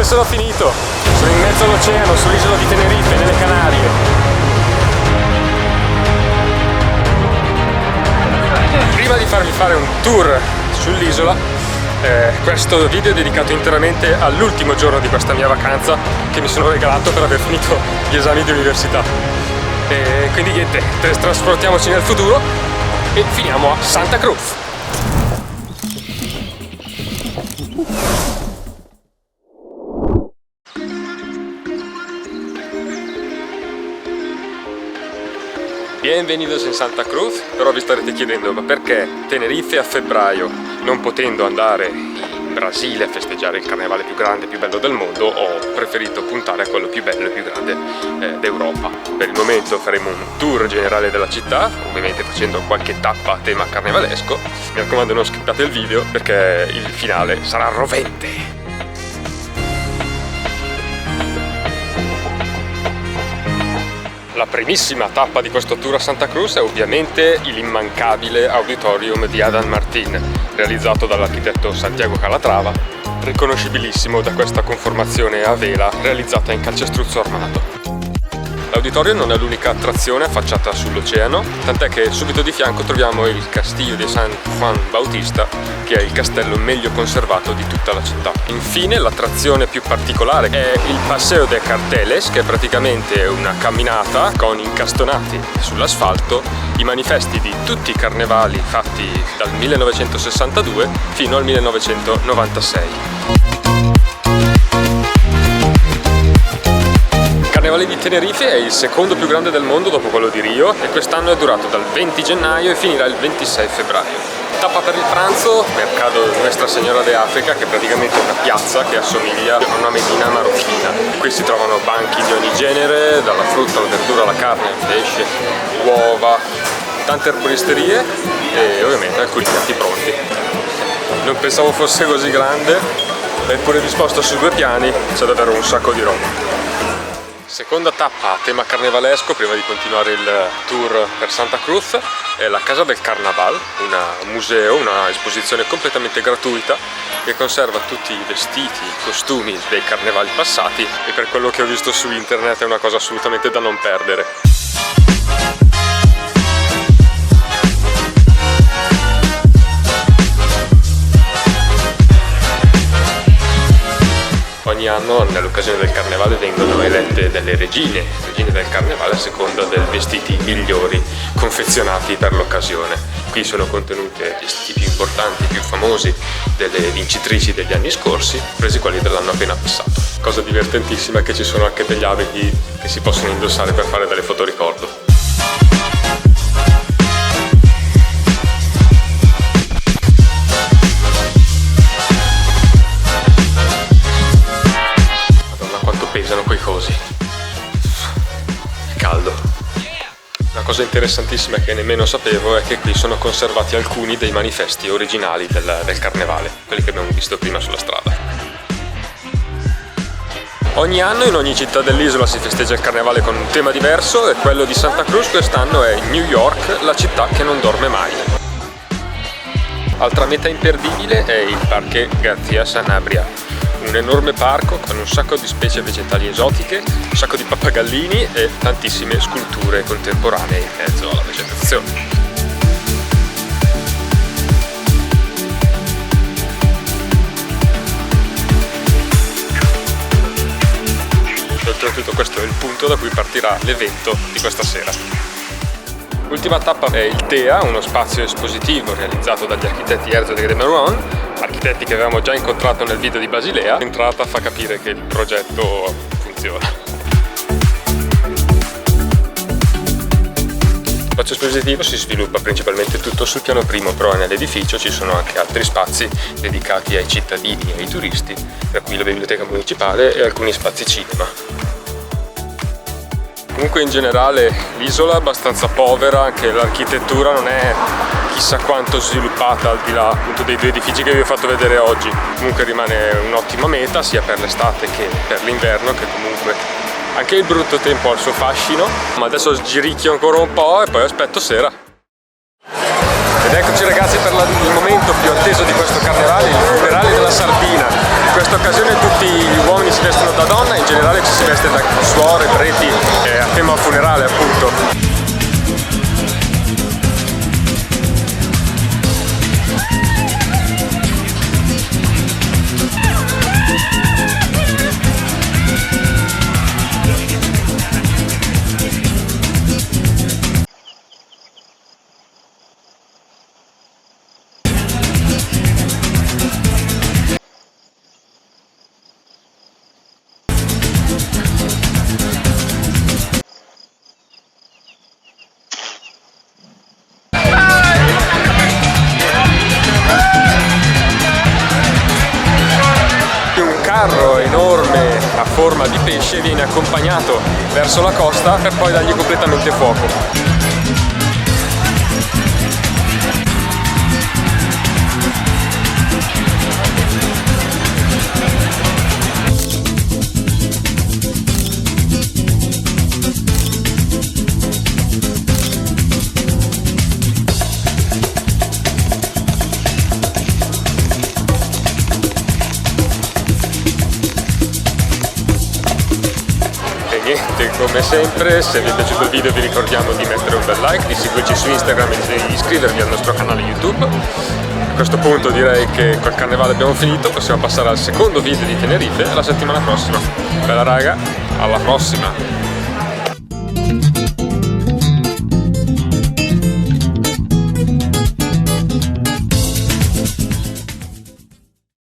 dove sono finito? Sono in mezzo all'oceano, sull'isola di Tenerife, nelle Canarie. Prima di farvi fare un tour sull'isola, questo video è dedicato interamente all'ultimo giorno di questa mia vacanza che mi sono regalato per aver finito gli esami di università. E quindi niente, trasportiamoci nel futuro e finiamo a Santa Cruz. Bienvenidos in Santa Cruz. Però vi starete chiedendo, ma perché Tenerife a febbraio? Non potendo andare in Brasile a festeggiare il carnevale più grande e più bello del mondo, ho preferito puntare a quello più bello e più grande d'Europa. Per il momento faremo un tour generale della città, ovviamente facendo qualche tappa a tema carnevalesco. Mi raccomando, non skippate il video perché il finale sarà rovente. La primissima tappa di questo tour a Santa Cruz è ovviamente l'immancabile auditorium di Adán Martín, realizzato dall'architetto Santiago Calatrava, riconoscibilissimo da questa conformazione a vela realizzata in calcestruzzo armato. L'auditorium non è l'unica attrazione affacciata sull'oceano, tant'è che subito di fianco troviamo il Castillo di San Juan Bautista, che è il castello meglio conservato di tutta la città. Infine, l'attrazione più particolare è il Paseo de Carteles, che è praticamente una camminata con incastonati sull'asfalto i manifesti di tutti i carnevali fatti dal 1962 fino al 1996. Il Carnevale di Tenerife è il secondo più grande del mondo dopo quello di Rio e quest'anno è durato dal 20 gennaio e finirà il 26 febbraio. Tappa per il pranzo, mercato Nuestra Señora de África, che è praticamente una piazza che assomiglia a una medina marocchina. Qui si trovano banchi di ogni genere, dalla frutta alla verdura alla carne, al pesce, uova, tante erboristerie e ovviamente alcuni piatti pronti. Non pensavo fosse così grande, eppure disposto su 2 piani c'è davvero un sacco di roba. Seconda tappa a tema carnevalesco, prima di continuare il tour per Santa Cruz, è la Casa del Carnaval, un museo, una esposizione completamente gratuita che conserva tutti i vestiti, i costumi dei carnevali passati e per quello che ho visto su internet è una cosa assolutamente da non perdere. Ogni anno nell'occasione del carnevale vengono elette delle regine del carnevale a seconda dei vestiti migliori confezionati per l'occasione. Qui sono contenute i vestiti più importanti, più famosi delle vincitrici degli anni scorsi, presi quelli dell'anno appena passato. Cosa divertentissima è che ci sono anche degli abiti che si possono indossare per fare delle fotoricordo. Pesano quei cosi. È caldo. Una cosa interessantissima che nemmeno sapevo è che qui sono conservati alcuni dei manifesti originali del carnevale, quelli che abbiamo visto prima sulla strada. Ogni anno in ogni città dell'isola si festeggia il carnevale con un tema diverso e quello di Santa Cruz quest'anno è New York, la città che non dorme mai. Altra meta imperdibile è il Parque García Sanabria, un enorme parco con un sacco di specie vegetali esotiche, un sacco di pappagallini e tantissime sculture contemporanee in mezzo alla vegetazione. Oltretutto questo è il punto da cui partirà l'evento di questa sera. L'ultima tappa è il TEA, uno spazio espositivo realizzato dagli architetti Herzog de Meuron, architetti che avevamo già incontrato nel video di Basilea. L'entrata fa capire che il progetto funziona. Lo spazio espositivo si sviluppa principalmente tutto sul piano primo, però nell'edificio ci sono anche altri spazi dedicati ai cittadini e ai turisti, tra cui la biblioteca municipale e alcuni spazi cinema. Comunque in generale l'isola è abbastanza povera, anche l'architettura non è chissà quanto sviluppata al di là appunto dei 2 edifici che vi ho fatto vedere oggi. Comunque rimane un'ottima meta sia per l'estate che per l'inverno, che comunque anche il brutto tempo ha il suo fascino. Ma adesso sgiricchio ancora un po' e poi aspetto sera. Ed eccoci ragazzi per il momento più atteso di questo carnevale, il funerale della sardina. In questa occasione tutti gli uomini si generale ci si veste da suore, preti, a tema funerale appunto. Carro enorme a forma di pesce viene accompagnato verso la costa per poi dargli completamente fuoco. Niente, come sempre, se vi è piaciuto il video vi ricordiamo di mettere un bel like, di seguirci su Instagram e di iscrivervi al nostro canale YouTube. A questo punto direi che col carnevale abbiamo finito, possiamo passare al secondo video di Tenerife la settimana prossima. Bella raga, alla prossima!